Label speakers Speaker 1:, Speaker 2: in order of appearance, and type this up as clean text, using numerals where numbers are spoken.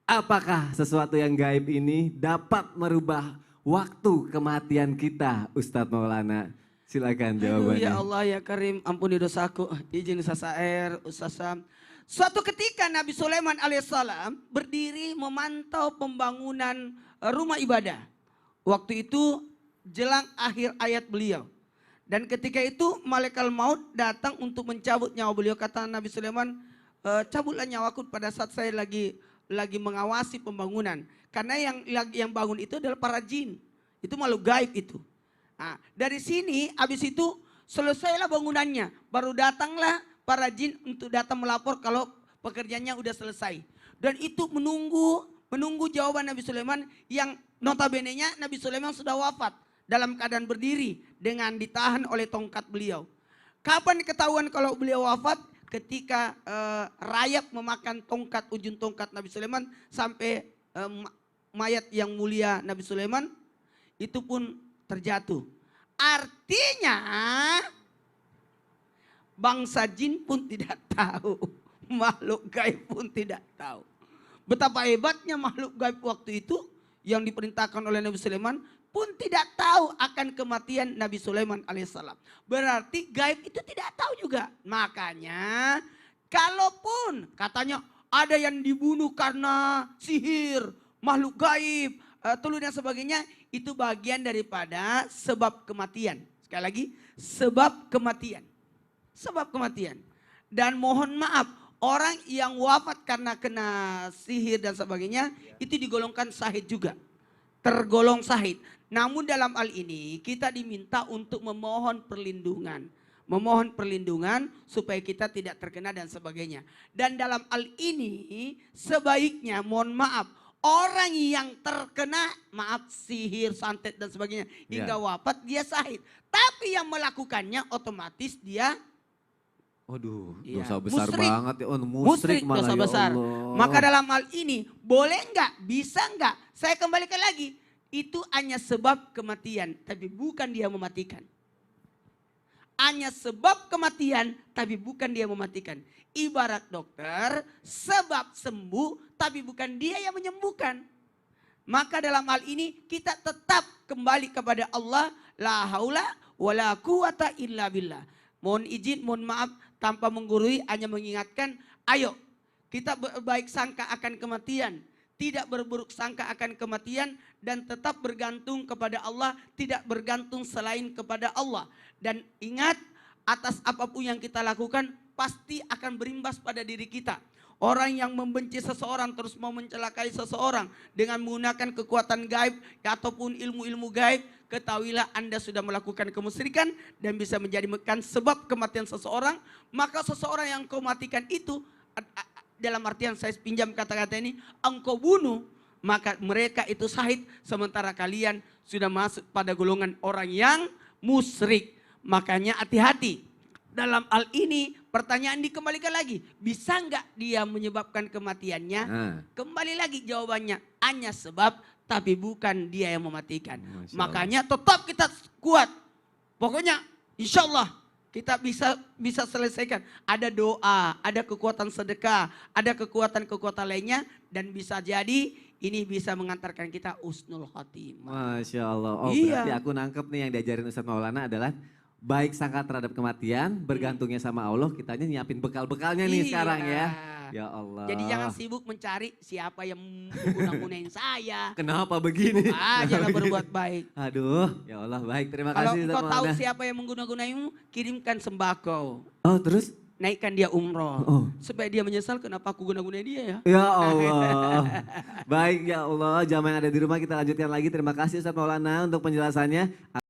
Speaker 1: Apakah sesuatu yang gaib ini dapat merubah waktu kematian kita, Ustadz Maulana? Silakan
Speaker 2: Aduh
Speaker 1: jawabannya.
Speaker 2: ya Allah ya Karim, ampuni dosaku. Izin Ustaz Air, Ustaz Sam. Suatu ketika Nabi Sulaiman alaihissalam berdiri memantau pembangunan rumah ibadah. Waktu itu jelang akhir ayat beliau. Dan ketika itu malaikat maut datang untuk mencabut nyawa beliau. Kata Nabi Sulaiman, cabutlah nyawaku pada saat saya lagi mengawasi pembangunan. Karena yang bangun itu adalah para jin. Itu makhluk gaib itu. Nah, dari sini habis itu selesailah bangunannya. Baru datanglah para jin untuk datang melapor kalau pekerjaannya udah selesai. Dan itu menunggu jawaban Nabi Sulaiman yang notabene-nya Nabi Sulaiman sudah wafat dalam keadaan berdiri dengan ditahan oleh tongkat beliau. Kapan ketahuan kalau beliau wafat? Ketika rayap memakan ujung tongkat Nabi Sulaiman sampai mayat yang mulia Nabi Sulaiman itu pun terjatuh. Artinya bangsa jin pun tidak tahu, makhluk gaib pun tidak tahu. Betapa hebatnya makhluk gaib waktu itu yang diperintahkan oleh Nabi Sulaiman pun tidak tahu akan kematian Nabi Sulaiman alaihissalam. Berarti gaib itu tidak tahu juga. Makanya kalaupun katanya ada yang dibunuh karena sihir, makhluk gaib, telur dan sebagainya, itu bagian daripada sebab kematian. Sekali lagi, sebab kematian. Sebab kematian. Dan mohon maaf, orang yang wafat karena kena sihir dan sebagainya, itu digolongkan syahid juga. Tergolong syahid. Namun dalam hal ini kita diminta untuk memohon perlindungan. Memohon perlindungan supaya kita tidak terkena dan sebagainya. Dan dalam hal ini sebaiknya mohon maaf, orang yang terkena sihir, santet dan sebagainya hingga wafat dia syahid. Tapi yang melakukannya otomatis dia
Speaker 1: dosa besar
Speaker 2: musyrik.
Speaker 1: banget ya. Musyrik malah
Speaker 2: dosa
Speaker 1: ya
Speaker 2: besar.
Speaker 1: Allah.
Speaker 2: Maka dalam hal ini boleh enggak, bisa enggak? Saya kembalikan lagi. Itu hanya sebab kematian, tapi bukan dia mematikan. Hanya sebab kematian, tapi bukan dia mematikan. Ibarat dokter, sebab sembuh, tapi bukan dia yang menyembuhkan. Maka dalam hal ini kita tetap kembali kepada Allah. La haula wa la quwata illa billah. Mohon izin, mohon maaf tanpa menggurui, hanya mengingatkan. Ayo kita berbaik sangka akan kematian. Tidak berburuk sangka akan kematian dan tetap bergantung kepada Allah, tidak bergantung selain kepada Allah. Dan ingat, atas apapun yang kita lakukan pasti akan berimbas pada diri kita. Orang yang membenci seseorang terus mau mencelakai seseorang dengan menggunakan kekuatan gaib ataupun ilmu-ilmu gaib, ketahuilah Anda sudah melakukan kemusyrikan dan bisa menjadikan sebab kematian seseorang. Maka seseorang yang kau matikan itu, dalam artian saya pinjam kata-kata ini, engkau bunuh, maka mereka itu syahid, sementara kalian sudah masuk pada golongan orang yang musyrik. Makanya hati-hati. Dalam hal ini pertanyaan dikembalikan lagi, bisa enggak dia menyebabkan kematiannya? Kembali lagi jawabannya, hanya sebab tapi bukan dia yang mematikan. Makanya tetap kita kuat. Pokoknya insya Allah kita bisa selesaikan. Ada doa, ada kekuatan sedekah, ada kekuatan-kekuatan lainnya. Dan bisa jadi ini bisa mengantarkan kita husnul khotimah.
Speaker 1: Masya Allah. Oh berarti aku nangkep nih yang diajarin Ustadz Maulana adalah baik sangka terhadap kematian, bergantungnya sama Allah, kitanya nyiapin bekal-bekalnya nih sekarang ya. Ya Allah.
Speaker 2: Jadi jangan sibuk mencari siapa yang menggunain saya.
Speaker 1: Kenapa begini?
Speaker 2: Jangan berbuat baik.
Speaker 1: Aduh, ya Allah baik. Terima
Speaker 2: Kalau
Speaker 1: kasih.
Speaker 2: Kalau engkau tahu siapa yang menggunakanmu, kirimkan sembako.
Speaker 1: Oh terus?
Speaker 2: Naikkan dia umroh. Supaya dia menyesal kenapa aku guna-gunain dia ya.
Speaker 1: Ya Allah. Baik ya Allah, jamaah yang ada di rumah kita lanjutkan lagi. Terima kasih Ustadz Maulana untuk penjelasannya.